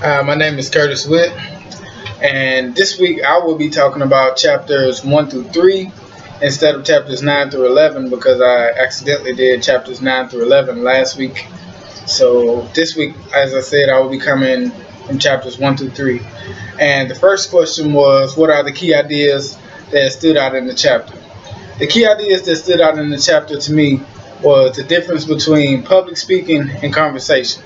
My name is Curtis Witt, and this week I will be talking about chapters 1 through 3 instead of chapters 9 through 11 because I accidentally did chapters 9 through 11 last week. So this week, as I said, I will be coming from chapters 1 through 3. And the first question was, what are the key ideas that stood out in the chapter? The key ideas that stood out in the chapter to me was the difference between public speaking and conversation.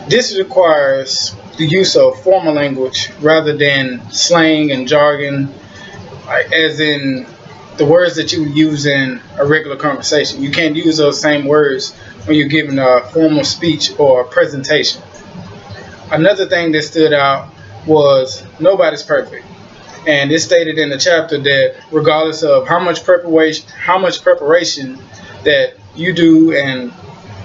This requires the use of formal language rather than slang and jargon, like as in the words that you would use in a regular conversation. You can't use those same words when you're giving a formal speech or a presentation. Another thing that stood out was nobody's perfect. And it's stated in the chapter that regardless of how much preparation that you do and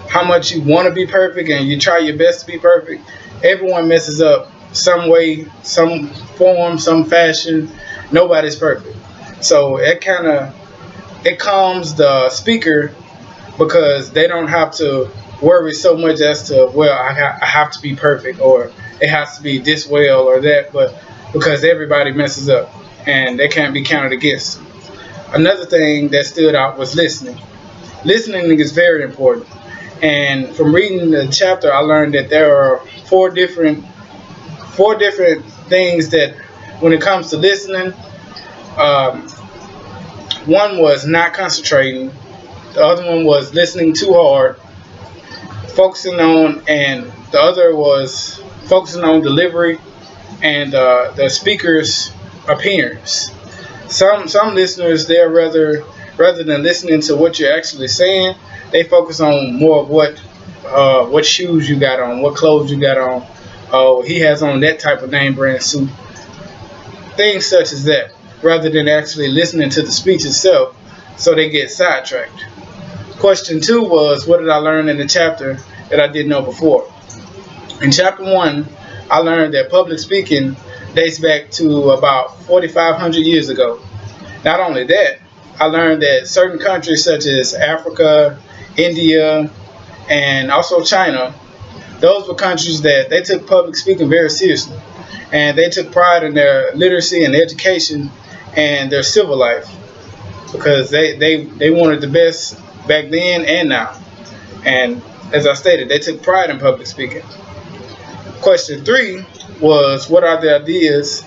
how much you want to be perfect and you try your best to be perfect, everyone messes up some way, some form, some fashion. Nobody's perfect. So it calms the speaker because they don't have to worry so much as to, well, I have to be perfect or it has to be this well or that, but because everybody messes up and they can't be counted against. Another thing that stood out was listening. Listening is very important. And from reading the chapter, I learned that there are four different things that, when it comes to listening, one was not concentrating, the other one was listening too hard, and the other was focusing on delivery and the speaker's appearance. Some listeners, they're rather than listening to what you're actually saying, they focus on more of what shoes you got on, what clothes you got on. Oh, he has on that type of name brand suit. Things such as that, rather than actually listening to the speech itself, so they get sidetracked. Question 2 was, what did I learn in the chapter that I didn't know before? In chapter 1, I learned that public speaking dates back to about 4,500 years ago. Not only that, I learned that certain countries such as Africa, India, and also China, those were countries that they took public speaking very seriously. And they took pride in their literacy and education and their civil life because they wanted the best back then and now. And as I stated, they took pride in public speaking. Question 3 was, what are the ideas?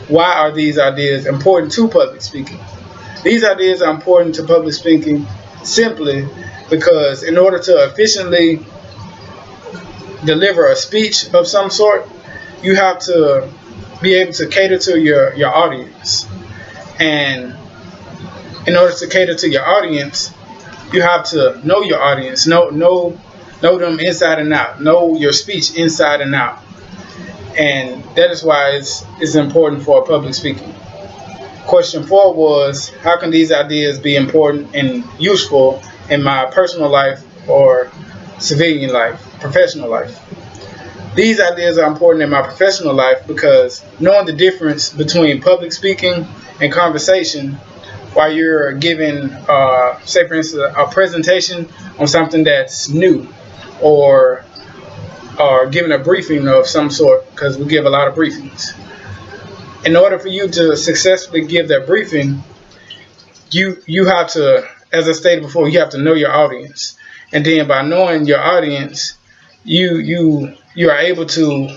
Why are these ideas important to public speaking? These ideas are important to public speaking simply because in order to efficiently deliver a speech of some sort, you have to be able to cater to your audience. And in order to cater to your audience, you have to know your audience, know them inside and out, know your speech inside and out. And that is why it's important for public speaking. Question 4 was, how can these ideas be important and useful in my personal life or civilian life, professional life? These ideas are important in my professional life because knowing the difference between public speaking and conversation while you're giving, say for instance, a presentation on something that's new or giving a briefing of some sort, because we give a lot of briefings. In order for you to successfully give that briefing, you have to, as I stated before, you have to know your audience. And then by knowing your audience, you are able to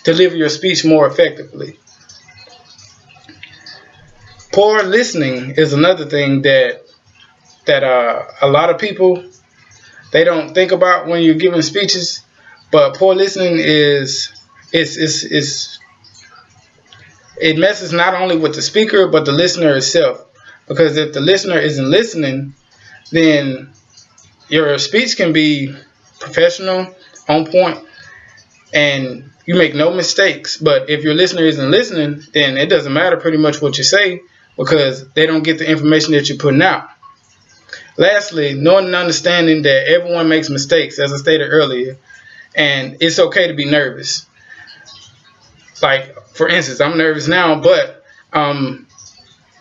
deliver your speech more effectively. Poor listening is another thing that a lot of people, they don't think about when you're giving speeches. But poor listening it messes not only with the speaker but the listener itself. Because if the listener isn't listening, then your speech can be professional, on point, and you make no mistakes. But if your listener isn't listening, then it doesn't matter pretty much what you say because they don't get the information that you're putting out. Lastly, knowing and understanding that everyone makes mistakes, as I stated earlier, and it's okay to be nervous. Like, for instance, I'm nervous now, but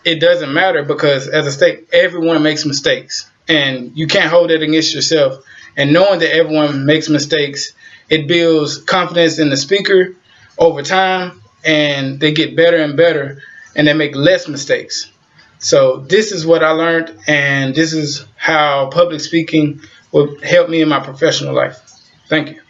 it doesn't matter because, as I state, everyone makes mistakes. And you can't hold it against yourself. And knowing that everyone makes mistakes, It builds confidence in the speaker over time, and they get better and better, and they make less mistakes. So this is what I learned, and this is how public speaking will help me in my professional life. Thank you.